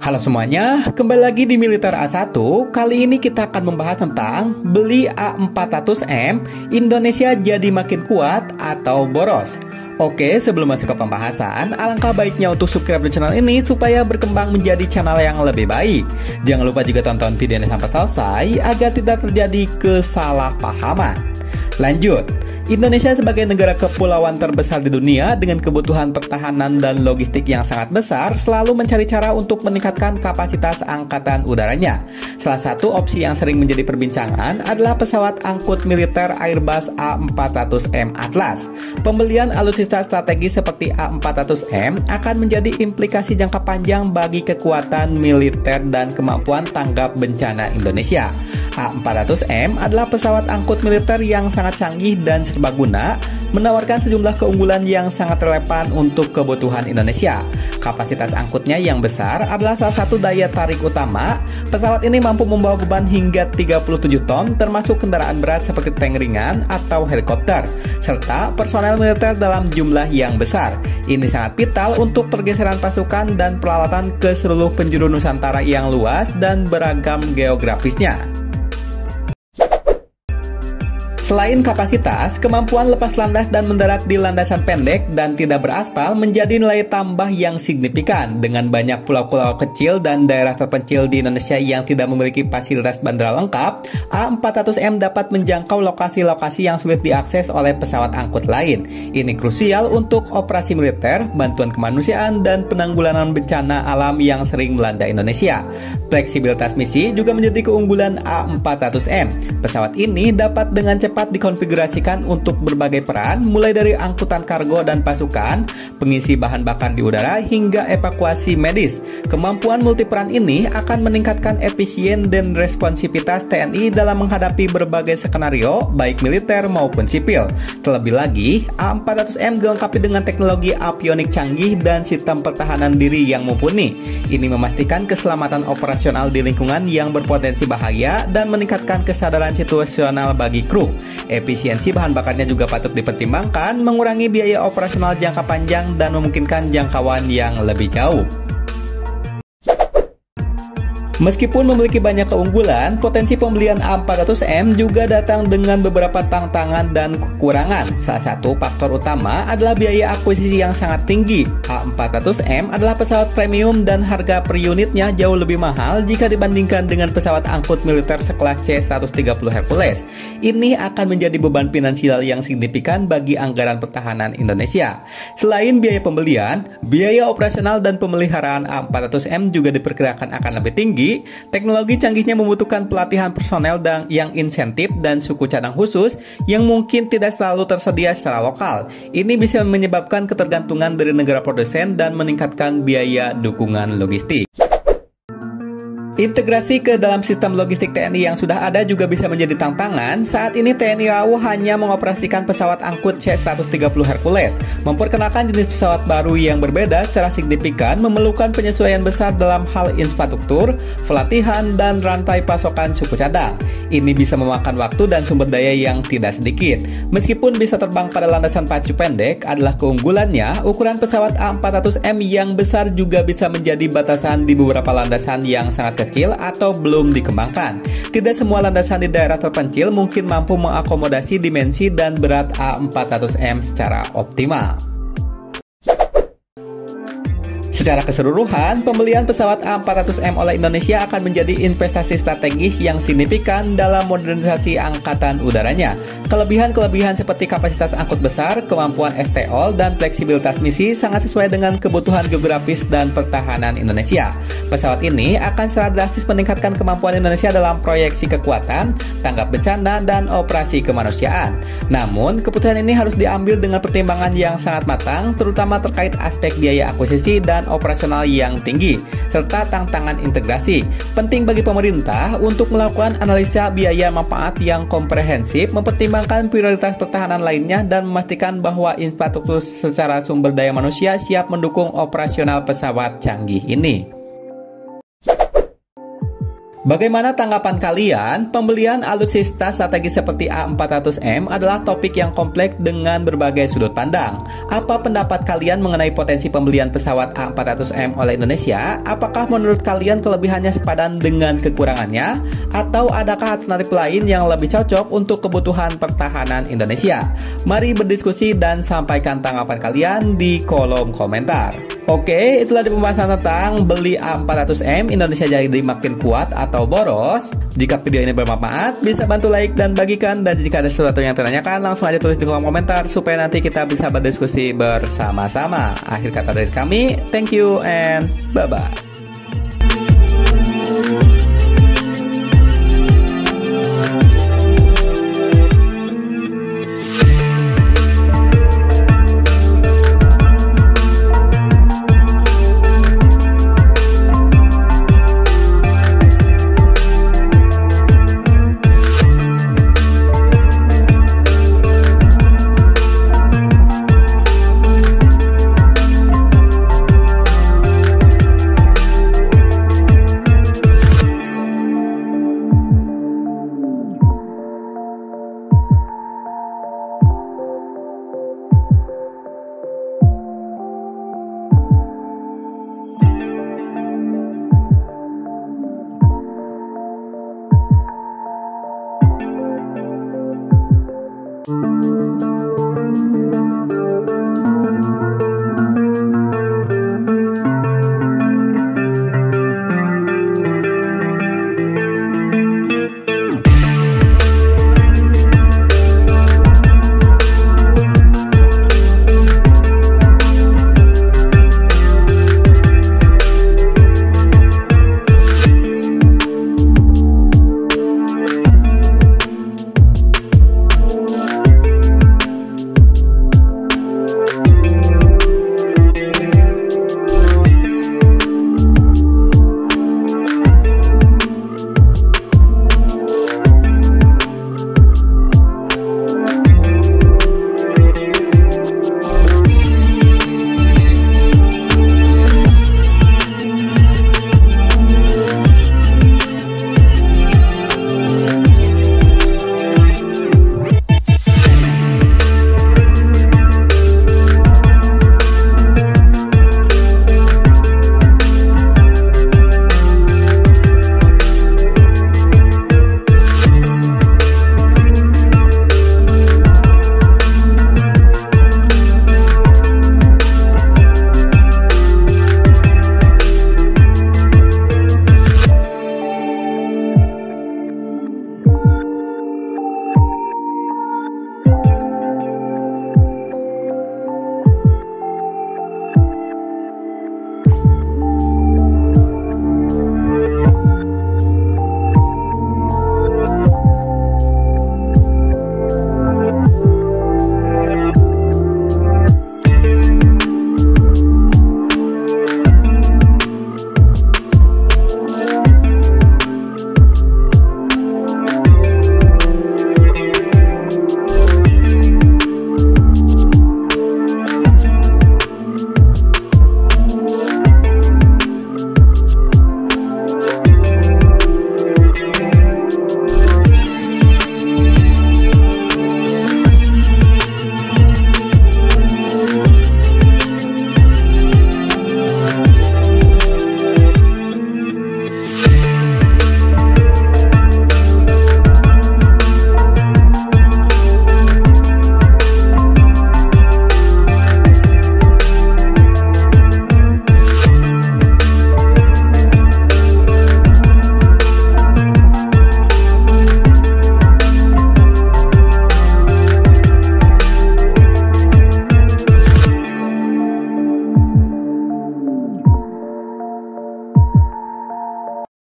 Halo semuanya, kembali lagi di Militer A1. Kali ini kita akan membahas tentang beli A400M, Indonesia jadi makin kuat atau boros. Oke, sebelum masuk ke pembahasan, alangkah baiknya untuk subscribe di channel ini supaya berkembang menjadi channel yang lebih baik. Jangan lupa juga tonton videonya sampai selesai agar tidak terjadi kesalahpahaman. Lanjut, Indonesia sebagai negara kepulauan terbesar di dunia dengan kebutuhan pertahanan dan logistik yang sangat besar selalu mencari cara untuk meningkatkan kapasitas angkatan udaranya. Salah satu opsi yang sering menjadi perbincangan adalah pesawat angkut militer Airbus A400M Atlas. Pembelian alutsista strategis seperti A400M akan menjadi implikasi jangka panjang bagi kekuatan militer dan kemampuan tanggap bencana Indonesia. A400M adalah pesawat angkut militer yang sangat canggih dan serbaguna, menawarkan sejumlah keunggulan yang sangat relevan untuk kebutuhan Indonesia. Kapasitas angkutnya yang besar adalah salah satu daya tarik utama. Pesawat ini mampu membawa beban hingga 37 ton, termasuk kendaraan berat seperti tank ringan atau helikopter, serta personel militer dalam jumlah yang besar. Ini sangat vital untuk pergeseran pasukan dan peralatan ke seluruh penjuru Nusantara yang luas dan beragam geografisnya. Selain kapasitas, kemampuan lepas landas dan mendarat di landasan pendek dan tidak beraspal menjadi nilai tambah yang signifikan. Dengan banyak pulau-pulau kecil dan daerah terpencil di Indonesia yang tidak memiliki fasilitas bandara lengkap, A400M dapat menjangkau lokasi-lokasi yang sulit diakses oleh pesawat angkut lain. Ini krusial untuk operasi militer, bantuan kemanusiaan, dan penanggulangan bencana alam yang sering melanda Indonesia. Fleksibilitas misi juga menjadi keunggulan A400M. Pesawat ini dapat dengan cepat dikonfigurasikan untuk berbagai peran, mulai dari angkutan kargo dan pasukan, pengisi bahan bakar di udara, hingga evakuasi medis. Kemampuan multiperan ini akan meningkatkan efisien dan responsivitas TNI dalam menghadapi berbagai skenario, baik militer maupun sipil. Terlebih lagi, A400M dilengkapi dengan teknologi avionik canggih dan sistem pertahanan diri yang mumpuni. Ini memastikan keselamatan operasional di lingkungan yang berpotensi bahaya dan meningkatkan kesadaran situasional bagi kru. Efisiensi bahan bakarnya juga patut dipertimbangkan, mengurangi biaya operasional jangka panjang dan memungkinkan jangkauan yang lebih jauh. Meskipun memiliki banyak keunggulan, potensi pembelian A400M juga datang dengan beberapa tantangan dan kekurangan. Salah satu faktor utama adalah biaya akuisisi yang sangat tinggi. A400M adalah pesawat premium dan harga per unitnya jauh lebih mahal jika dibandingkan dengan pesawat angkut militer sekelas C-130 Hercules. Ini akan menjadi beban finansial yang signifikan bagi anggaran pertahanan Indonesia. Selain biaya pembelian, biaya operasional dan pemeliharaan A400M juga diperkirakan akan lebih tinggi. Teknologi canggihnya membutuhkan pelatihan personel yang insentif dan suku cadang khusus yang mungkin tidak selalu tersedia secara lokal. Ini bisa menyebabkan ketergantungan dari negara produsen dan meningkatkan biaya dukungan logistik. Integrasi ke dalam sistem logistik TNI yang sudah ada juga bisa menjadi tantangan. Saat ini TNI AU hanya mengoperasikan pesawat angkut C-130 Hercules. Memperkenalkan jenis pesawat baru yang berbeda secara signifikan memerlukan penyesuaian besar dalam hal infrastruktur, pelatihan, dan rantai pasokan suku cadang. Ini bisa memakan waktu dan sumber daya yang tidak sedikit. Meskipun bisa terbang pada landasan pacu pendek adalah keunggulannya, ukuran pesawat A400M yang besar juga bisa menjadi batasan di beberapa landasan yang sangat kecil atau belum dikembangkan. Tidak semua landasan di daerah terpencil mungkin mampu mengakomodasi dimensi dan berat A400M secara optimal. Secara keseluruhan, pembelian pesawat A400M oleh Indonesia akan menjadi investasi strategis yang signifikan dalam modernisasi angkatan udaranya. Kelebihan-kelebihan seperti kapasitas angkut besar, kemampuan STOL, dan fleksibilitas misi sangat sesuai dengan kebutuhan geografis dan pertahanan Indonesia. Pesawat ini akan secara drastis meningkatkan kemampuan Indonesia dalam proyeksi kekuatan, tanggap bencana, dan operasi kemanusiaan. Namun, keputusan ini harus diambil dengan pertimbangan yang sangat matang, terutama terkait aspek biaya akuisisi dan operasional yang tinggi, serta tantangan integrasi. Penting bagi pemerintah untuk melakukan analisa biaya manfaat yang komprehensif, mempertimbangkan prioritas pertahanan lainnya, dan memastikan bahwa infrastruktur secara sumber daya manusia siap mendukung operasional pesawat canggih ini. Bagaimana tanggapan kalian? Pembelian alutsista strategis seperti A400M adalah topik yang kompleks dengan berbagai sudut pandang. Apa pendapat kalian mengenai potensi pembelian pesawat A400M oleh Indonesia? Apakah menurut kalian kelebihannya sepadan dengan kekurangannya? Atau adakah alternatif lain yang lebih cocok untuk kebutuhan pertahanan Indonesia? Mari berdiskusi dan sampaikan tanggapan kalian di kolom komentar. Oke, itulah pembahasan tentang beli A400M Indonesia jadi makin kuat atau boros. Jika video ini bermanfaat, bisa bantu like dan bagikan. Dan jika ada sesuatu yang ditanyakan, langsung aja tulis di kolom komentar supaya nanti kita bisa berdiskusi bersama-sama. Akhir kata dari kami, thank you and bye-bye.